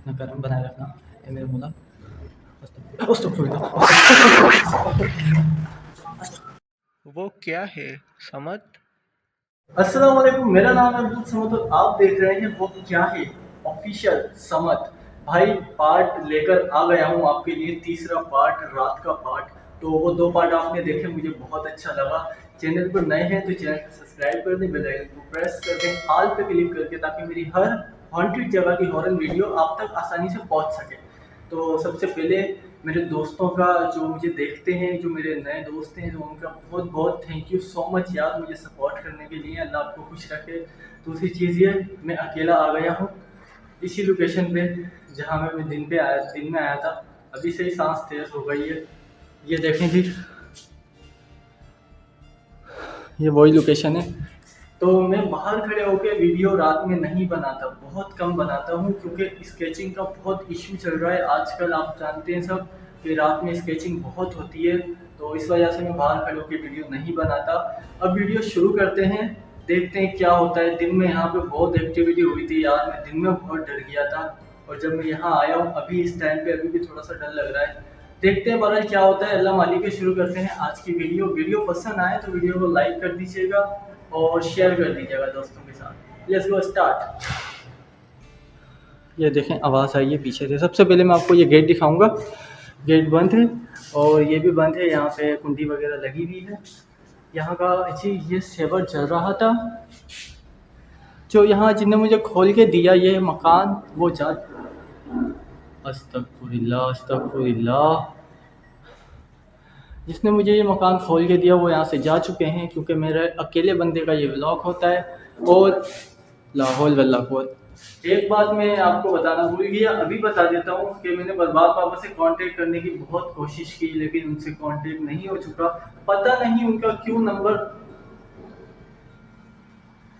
अपना कर्म बनाए रखना। ये मेरे मुला वो क्या है समझ? अस्सलाम वालेकुम, मेरा नाम है अब्दुल समद और आप देख रहे हैं वो क्या है ऑफिशियल समद। भाई पार्ट लेकर आ गया हूँ आपके लिए, तीसरा पार्ट, रात का पार्ट। तो वो दो पार्ट आपने देखे, मुझे बहुत अच्छा लगा। चैनल पर नए हैं तो चैनल को सब्सक्राइब कर दें, बेल आइकन को प्रेस कर दें, ऑल पे क्लिक करके, ताकि मेरी हर हॉन्टेड जगह की हॉरर वीडियो आप तक आसानी से पहुँच सके। तो सबसे पहले मेरे दोस्तों का, जो मुझे देखते हैं, जो मेरे नए दोस्त हैं, जो उनका बहुत बहुत थैंक यू सो मच यार, मुझे सपोर्ट करने के लिए। अल्लाह आपको खुश रखे। दूसरी चीज़ ये, मैं अकेला आ गया हूँ इसी लोकेशन पे जहाँ मैं दिन में आया था। अभी से ही सांस तेज हो गई है। ये देखें जी, ये वही लोकेशन है। तो मैं बाहर खड़े होकर वीडियो रात में नहीं बनाता, बहुत कम बनाता हूँ, क्योंकि स्केचिंग का बहुत इश्यू चल रहा है आजकल। आप जानते हैं सब कि रात में स्केचिंग बहुत होती है, तो इस वजह से मैं बाहर खड़े होकर वीडियो नहीं बनाता। अब वीडियो शुरू करते हैं, देखते हैं क्या होता है। दिन में यहाँ पे बहुत एक्टिविटी हुई थी यार, मैं दिन में बहुत डर गया था। और जब मैं यहाँ आया हूँ अभी इस टाइम पे, अभी भी थोड़ा सा डर लग रहा है। देखते हैं बहरहाल क्या होता है, अल्लाह मालिक। शुरू करते हैं आज की वीडियो पसंद आए तो वीडियो को लाइक कर दीजिएगा और शेयर कर दीजिएगा दोस्तों के साथ। Let's go start. ये देखें आवाज़ आई है पीछे से। सबसे पहले मैं आपको ये गेट दिखाऊंगा। गेट बंद है और ये भी बंद है, यहाँ पे कुंडी वगैरह लगी हुई है। यहाँ का जी ये सेवर चल रहा था, जो यहाँ जिनने मुझे खोल के दिया ये मकान, वो जा, अस्तगफुरुल्लाह अस्तगफुरुल्लाह, जिसने मुझे ये मकान खोल के दिया वो यहाँ से जा चुके हैं, क्योंकि मेरे अकेले बंदे का ये व्लॉग होता है। और लाहौल वल्ला कुव्वत। एक बात मैं आपको बताना भूल गया, अभी बता देता हूँ कि मैंने बर्बाद पापा से कांटेक्ट करने की बहुत कोशिश की, लेकिन उनसे कांटेक्ट नहीं हो चुका। पता नहीं उनका क्यों नंबर,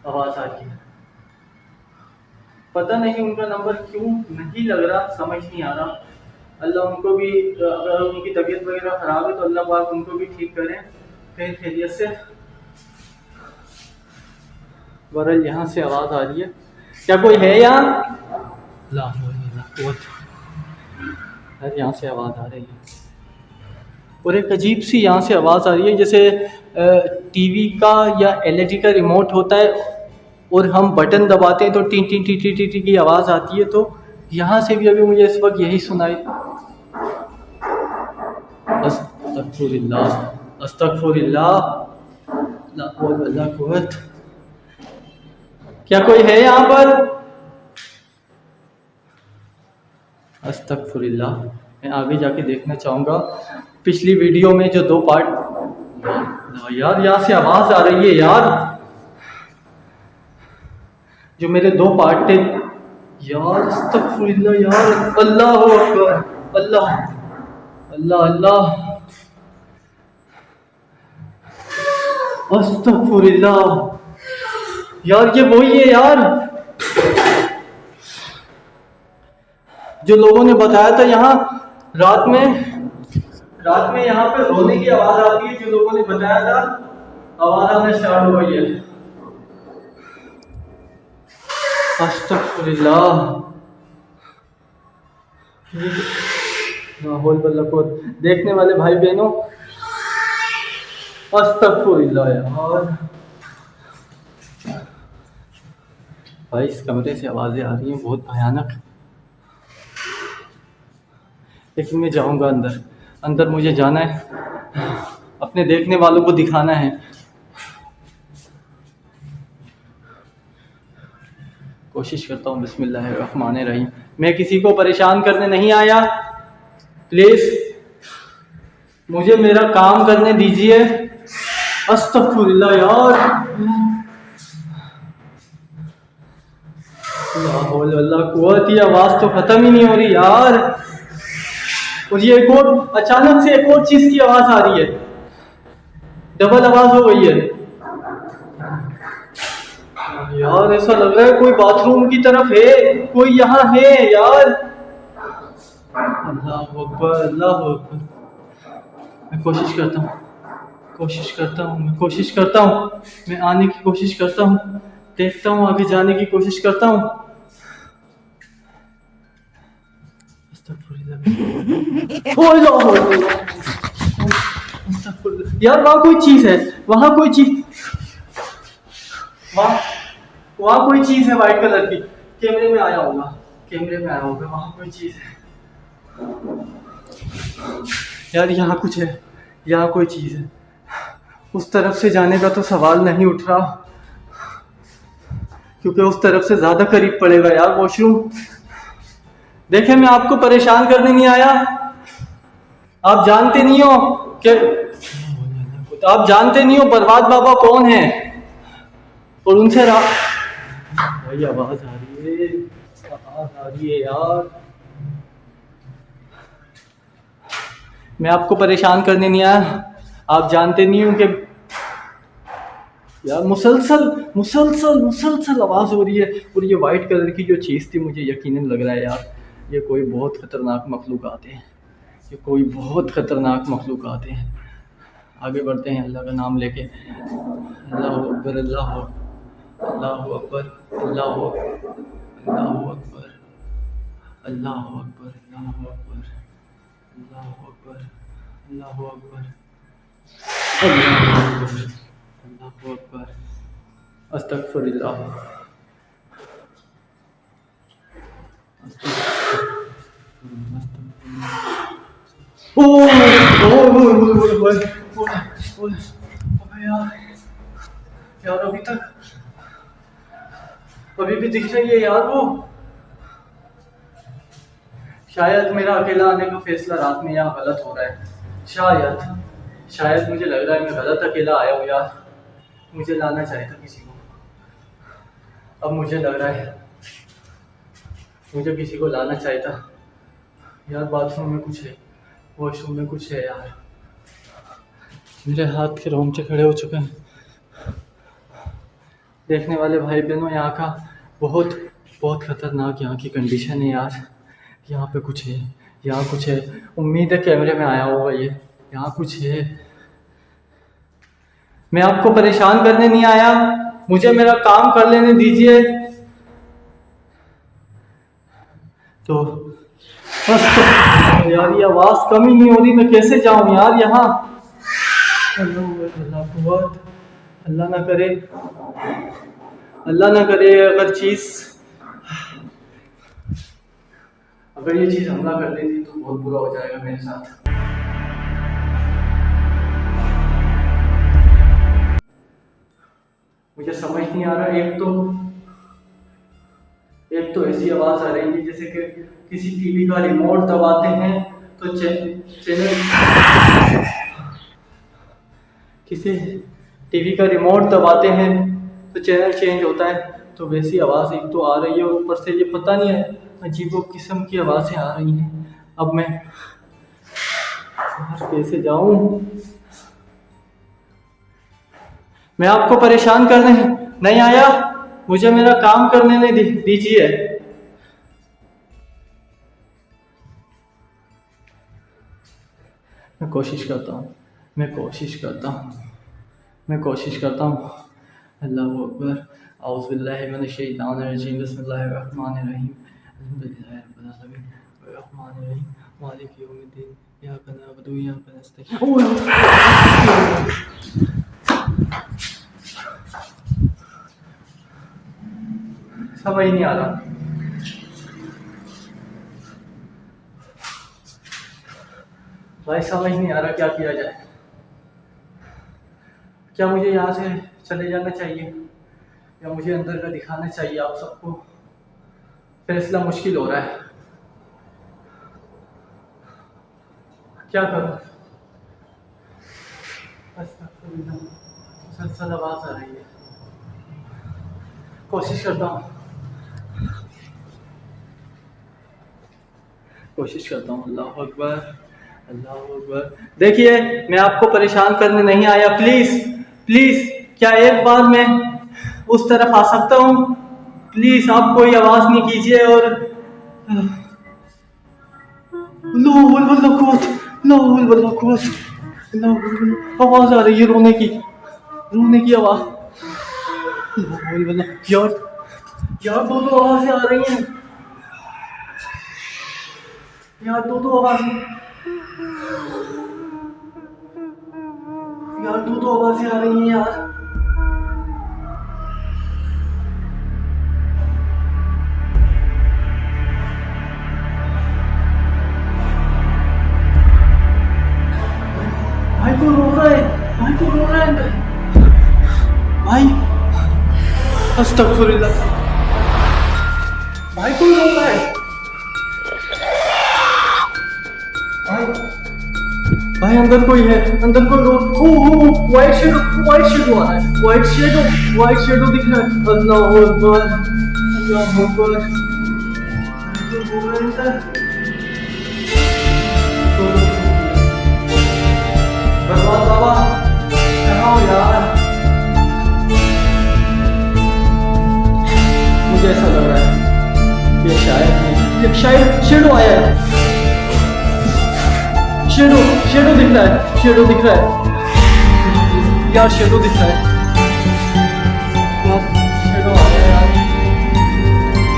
आवाज़ आ रही है, पता नहीं उनका नंबर क्यों नहीं लग रहा, समझ नहीं आ रहा। अल्लाह उनको भी, अगर उनकी तबीयत वगैरह ख़राब है तो अल्लाह पाक उनको भी ठीक करें खैर खैरियत से। बहरहाल यहाँ से आवाज़ आ रही है, क्या कोई है यहाँ? ला यहाँ से आवाज़ आ रही है और एक अजीब सी यहाँ से आवाज़ आ रही है, जैसे टीवी का या एलईडी का रिमोट होता है और हम बटन दबाते हैं तो T T T T T T की आवाज़ आती है। तो यहाँ से भी अभी मुझे इस वक्त यही सुनाई। अस्तगफुरुल्लाह अस्तगफुरुल्लाह, ला हौल वला कुव्वत। क्या कोई है यहाँ पर? अस्तगफुरुल्लाह। मैं आगे जाके देखना चाहूँगा। पिछली वीडियो में जो दो पार्ट, यार यहाँ से आवाज़ आ रही है यार, जो मेरे दो पार्ट थे यार। अस्तगफुरुल्लाह यार, अल्लाहु अकबर, अल्लाह अल्लाह अल्लाह, अस्तगफुरुल्लाह यार, ये वही है यार जो लोगों ने बताया था। यहाँ रात में यहाँ पे रोने की आवाज आती है, जो लोगों ने बताया था। आवाज आना स्टार्ट हो गई है। अस्तगफुरुल्लाह, लाहौल वला कुव्वत। देखने वाले भाई बहनों, अस्तगफुरुल्लाह यार, भाई इस कमरे से आवाज़ें आ रही हैं बहुत भयानक। लेकिन मैं जाऊंगा अंदर, अंदर मुझे जाना है, अपने देखने वालों को दिखाना है। कोशिश करता हूँ, बिस्मिल्लाहिर्रहमानिर्रहीम। मैं किसी को परेशान करने नहीं आया, प्लीज़ मुझे मेरा काम करने दीजिए। अस्तगफुरुल्लाह यार, ला हौल वला कुव्वत। ये आवाज़ तो ख़त्म ही नहीं हो रही यार। और ये एक और, अचानक से एक और चीज़ की आवाज़ आ रही है, डबल आवाज़ हो गई है यार। ऐसा लग रहा है कोई बाथरूम की तरफ है, कोई यहाँ है यार। अल्लाह अकबर, अल्लाह अकबर। मैं कोशिश करता हूँ, मैं आने की कोशिश करता हूँ, देखता हूँ, आगे जाने की कोशिश करता हूँ। यार वहाँ कोई चीज है, वहाँ कोई चीज, वहाँ वहाँ कोई चीज है वाइट कलर की। कैमरे में आया होगा, कैमरे में आया होगा, वहाँ कोई चीज है। यार यहाँ कुछ है, यहाँ कोई चीज है। उस तरफ से जाने का तो सवाल नहीं उठ रहा, क्योंकि उस तरफ से ज्यादा करीब पड़ेगा यार वॉशरूम। देखे, मैं आपको परेशान करने नहीं आया। आप जानते नहीं हो कि आप जानते नहीं हो बर्बाद बाबा कौन है, और उनसे भाई आवाज आ रही है, आवाज आ रही है यार। मैं आपको परेशान करने नहीं आया। आप जानते नहीं हो कि यार मुसलसल मुसलसल मुसलसल आवाज हो रही है, और ये वाइट कलर की जो चीज़ थी, मुझे यकीनन लग रहा है यार ये कोई बहुत खतरनाक मखलूक़ात है, ये कोई बहुत खतरनाक मखलूक़ात है। आगे बढ़ते हैं अल्लाह का नाम लेके। अल्लाह अकबर, अल्लाह अकबर, अल्लाह अकबर, अल्लाह अकबर, अल्लाह अकबर, अल्लाह अकबर, अल्लाह अकबर, अल्लाह अकबर, अल्लाह अकबर, अस्तगफिरुल्लाह, ओ यार अभी भी दिख रही है यार वो। शायद मेरा अकेला आने का फैसला रात में यहाँ गलत हो रहा है। शायद मुझे लग रहा है मैं गलत अकेला आया हूँ यार। मुझे लाना चाहिए था किसी को। अब मुझे लग रहा है मुझे किसी को लाना चाहिए था यार। बाथरूम में कुछ है, वॉशरूम में कुछ है यार। मेरे हाथ के रोंगटे खड़े हो चुके हैं। देखने वाले भाई बहनों, यहाँ का बहुत बहुत ख़तरनाक यहाँ की कंडीशन है यार। यहाँ पे कुछ है, यहाँ कुछ है। उम्मीद है कैमरे में आया होगा ये। यहाँ कुछ है। मैं आपको परेशान करने नहीं आया, मुझे मेरा काम कर लेने दीजिए। तो यार ये आवाज़ कम ही नहीं हो रही, मैं कैसे जाऊँ यार यहाँ। अल्लाह ना करे, अल्लाह ना करे अगर ये चीज़ हमला कर देती तो बहुत बुरा हो जाएगा मेरे साथ। मुझे समझ नहीं आ रहा। एक तो ऐसी आवाज़ आ रही है जैसे कि किसी टीवी का रिमोट दबाते हैं तो चैनल, किसी टीवी का रिमोट दबाते हैं तो चैनल चेंज होता है। तो वैसी आवाज़ एक तो आ रही है, और ऊपर से ये पता नहीं है अजीबो किस्म की आवाज़ें आ रही हैं। अब मैं कैसे जाऊं? मैं आपको परेशान करने नहीं आया, मुझे मेरा काम करने नहीं दीजिए। मैं कोशिश करता हूँ। अल्लाह अकबर, औज़ु बिल्लाहि मिनश शैतानिर रजीम, बिस्मिल्लाहिर रहमानिर रहीम, अल्हम्दुलिल्लाहि रब्बिल आलमीन, अर्रहमानिर रहीम, मालिकि यौमिद्दीन, इय्याका नअबुदु व इय्याका नस्तईन। समझ नहीं आ रहा भाई, समझ नहीं आ रहा क्या किया जाए। क्या मुझे यहाँ से चले जाना चाहिए या मुझे अंदर का दिखाना चाहिए आप सबको? फैसला मुश्किल हो रहा है, क्या करूं? मुसलसल आवाज़ आ रही है। कोशिश करता हूँ। अल्लाह अकबर, अल्लाह अकबर। देखिए, मैं आपको परेशान करने नहीं आया। प्लीज क्या एक बार मैं उस तरफ आ सकता हूँ? प्लीज आप कोई आवाज नहीं कीजिए। और आवाज आ रही है, रोने की आवाज। यार दो आवाजें आ रही हैं। यार दो आवाज यार दो आवाजें आ रही हैं यार। भाई को रो रहा है, भाई को रो रहा है अंदर। भाई अस्तगफुरुल्लाह, भाई को रो रहा है। भाई भाई अंदर कोई है, अंदर कोई रो। ओ वाइट शेडो आ रहा है, वाइट शेडो दिख रहा है। अल्लाह अकबर, अल्लाह अकबर। तो रो रहा है अंदर। भगवान बाबा कहाँ हो यार? मुझे ऐसा लग रहा है ये शायद शेडो आया है। शेडो दिख रहा है, शेडो दिख रहा है यार, शेडो दिख रहा है यार, शेडो आ गया यार,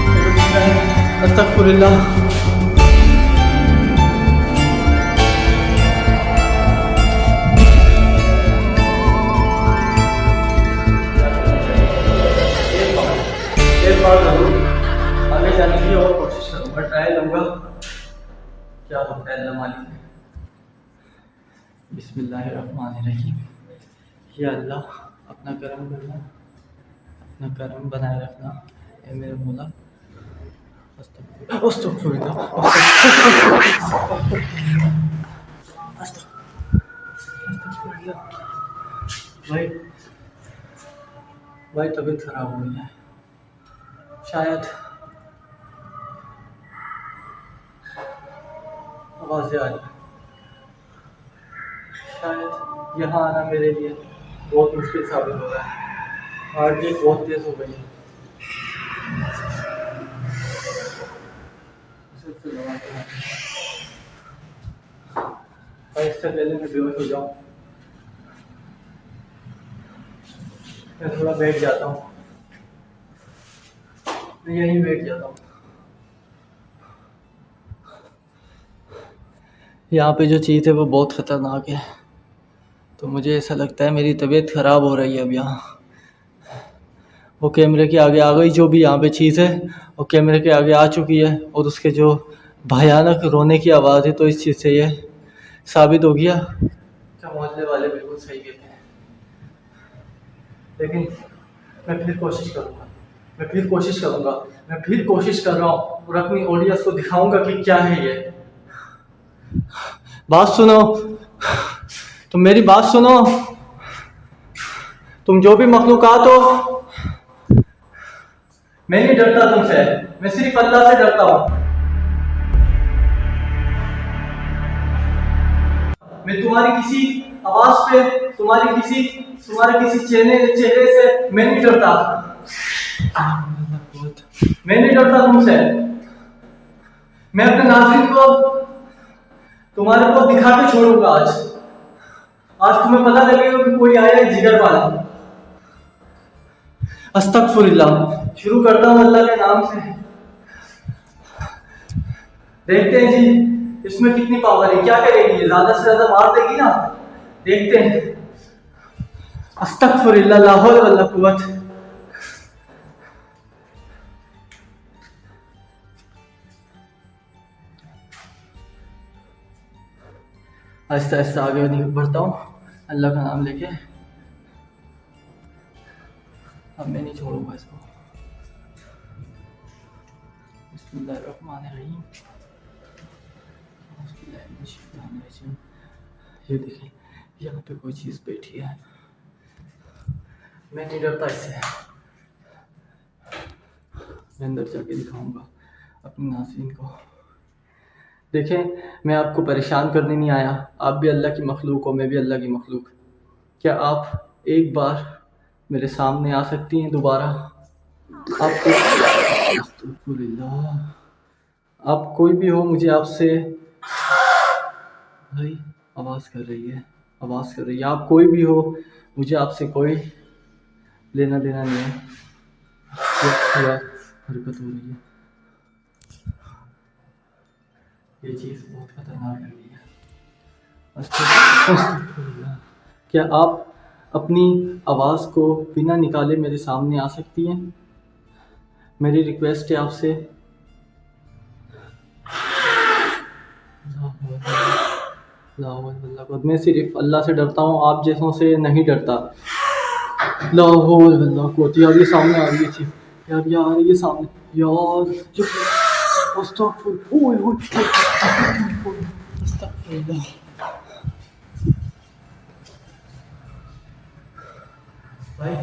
शेडो दिख रहा है। अस्तगफुरुल्लाह। एक बार जरूर आगे जाने की और कोशिश करूंगा, ट्राई लूंगा, क्या होता है अल्लाह मालिक। बिस्मिल्लाहिर्रहमानिर्रहीम। या अल्लाह अपना करम करना, अपना करम बनाए रखना ए मेरे मौला। अस्तगफुरुल्लाह, भाई भाई तबीयत खराब हो गई है शायद, आवाज़ें आ रही है। शायद यहाँ आना मेरे लिए बहुत मुश्किल साबित हो रहा है। हार्ट बीट बहुत तेज हो गई है। इससे पहले मैं बेहोश हो जाऊँ, मैं थोड़ा बैठ जाता हूँ, मैं यहीं बैठ जाता हूँ। यहाँ पे जो चीज़ है वो बहुत ख़तरनाक है, तो मुझे ऐसा लगता है मेरी तबीयत ख़राब हो रही है अब यहाँ। वो कैमरे के आगे आ गई, जो भी यहाँ पे चीज़ है वो कैमरे के आगे आ चुकी है, और उसके जो भयानक रोने की आवाज़ है, तो इस चीज़ से ये साबित हो गया क्या मोहल्ले वाले बिल्कुल सही कहते हैं। लेकिन मैं फिर कोशिश करूँगा, मैं फिर कोशिश कर रहा हूँ और अपनी ऑडियंस को दिखाऊंगा कि क्या है ये। बात सुनो, तुम मेरी बात सुनो, तुम जो भी मखलूकात हो, मैं नहीं डरता तुमसे, मैं सिर्फ अल्लाह से डरता हूँ। मैं तुम्हारी किसी आवाज पे, तुम्हारे किसी चेहरे से मैं नहीं डरता, मैं नहीं डरता तुमसे। मैं अपने नाज़रीन को तुम्हारे को दिखा के छोड़ूंगा। आज तुम्हें पता लगेगा कि कोई आया है जिगर वाला। अस्तगफुरुल्लाह। शुरू करता हूँ अल्लाह के नाम से। देखते हैं जी इसमें कितनी पावर है, क्या करेगी ये, ज्यादा से ज्यादा मार देगी ना, देखते हैं। अस्तगफुरुल्लाह, ला हौल वला कुव्वत। आहिस्ता आहिस्ता आगे बढ़ता हूँ अल्लाह का नाम लेके। अब मैं नहीं छोड़ूंगा इसको। बिस्मिल्लाहिर्रहमानिर्रहीम। ये देखिए यहाँ पे कोई चीज़ बैठी है, मैं नहीं डरता इससे। मैं अंदर जाके दिखाऊंगा अपने नाज़रीन को। देखें, मैं आपको परेशान करने नहीं आया, आप भी अल्लाह की मखलूक हो, मैं भी अल्लाह की मखलूक। क्या आप एक बार मेरे सामने आ सकती हैं दोबारा? आप कोई भी हो, मुझे आपसे भाई आवाज़ कर रही है, आप कोई भी हो, मुझे आपसे कोई लेना देना नहीं है। हरकत हो रही है, ये चीज़ बहुत खतरनाक लग रही है। अस्तगफिरुल्लाह। क्या आप अपनी आवाज़ को बिना निकाले मेरे सामने आ सकती हैं? मेरी रिक्वेस्ट है आपसे। मैं सिर्फ अल्लाह से डरता हूँ, आप जैसों से नहीं डरता। ला हौल वला कुव्वत। यार ये सामने आ रही है चीज़। यार ये सामने। यार अस्तगफिर। ओए ओए अस्तगफिरुल्लाह। भाई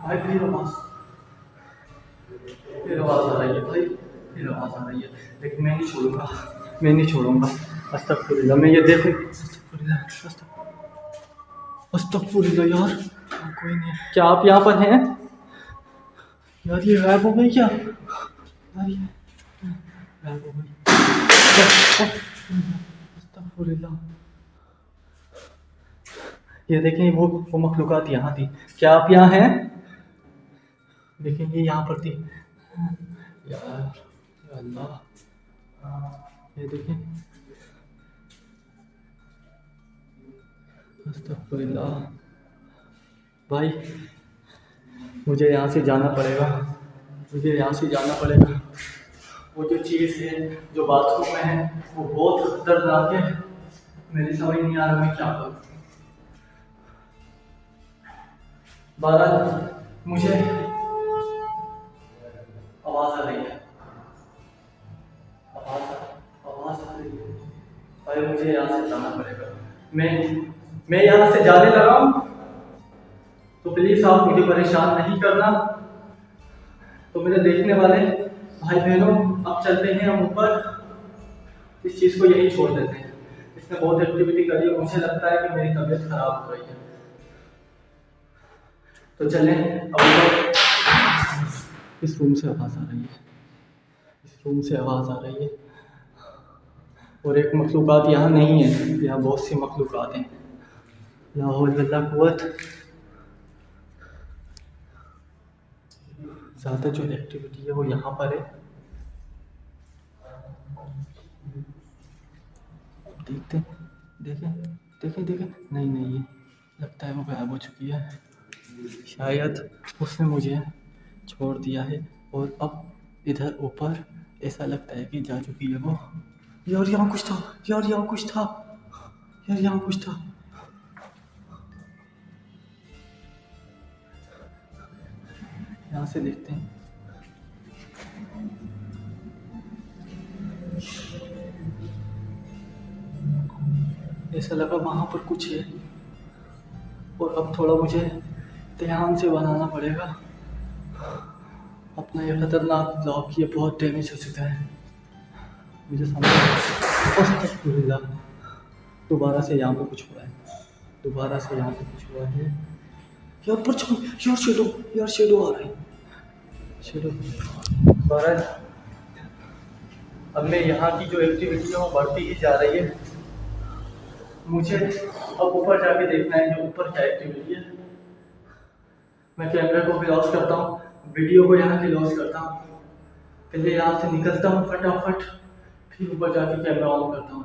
भाई फिर आवाज़ आ रही है भाई, फिर आवाज़ आ रही है। लेकिन मैं नहीं छोड़ूंगा, मैं नहीं छोड़ूंगा। अस्तगफिरुल्लाह। मैं ये देखूं। अस्तगफिरुल्लाह यार, कोई नहीं है। क्या आप यहाँ पर हैं? यार ये गायब हो गई क्या? यार ये गायब हो गई। अस्तगफिरुल्लाह। ये देखें, वो मखलूक़ात यहाँ थी। क्या आप यहाँ हैं? देखें ये यहाँ पर थी। यार या अल्लाह, ये देखें। अस्तगफिरुल्लाह। भाई मुझे यहाँ से जाना पड़ेगा, मुझे यहाँ से जाना पड़ेगा। वो जो चीज़ है जो बाथरूम में है वो बहुत खतरनाक है। मेरी समझ नहीं आ रहा मैं क्या करूँ। बहरहाल मुझे आवाज़ आ रही है, आवाज़ आ रही है। भाई मुझे यहाँ से जाना पड़ेगा। मैं यहाँ से जाने लगा हूँ, तो प्लीज़ आप मुझे परेशान नहीं करना। तो मेरे देखने वाले भाई बहनों, अब चलते हैं हम ऊपर। इस चीज़ को यहीं छोड़ देते हैं। इसने बहुत एक्टिविटी करी है, मुझे लगता है कि मेरी तबीयत खराब हो रही है। तो चलें अब ऊपर। इस रूम से आवाज़ आ रही है, इस रूम से आवाज़ आ रही है। और एक मखलूक़ात यहाँ नहीं है, यहाँ बहुत सी मखलूक़ात हैं। ला हौल वला कुव्वत। ज़्यादा जो एक्टिविटी है वो यहाँ पर है। देखते देखें। नहीं, ये लगता है वो गायब हो चुकी है। शायद उसने मुझे छोड़ दिया है और अब इधर ऊपर ऐसा लगता है कि जा चुकी है वो। यार यहाँ कुछ था, यार यहाँ कुछ था। यहाँ से देखते हैं। ऐसा लगा वहाँ पर कुछ है। और अब थोड़ा मुझे ध्यान से बनाना पड़ेगा। अपना ये खतरनाक ब्लॉक ये बहुत डैमेज हो चुका है, मुझे समझ। दोबारा से यहाँ पे कुछ हुआ है, यार पर यार शेडो आ रहा है। बहरहाल अब मैं यहाँ की जो एक्टिविटी है वो बढ़ती ही जा रही है। मुझे अब ऊपर जाके देखना है कि ऊपर क्या एक्टिविटी है। मैं कैमरे को क्लोज करता हूँ, वीडियो को यहाँ क्लोज करता हूँ। पहले यहाँ से निकलता हूँ फटाफट, फिर ऊपर जाके कैमरा ऑन करता हूँ।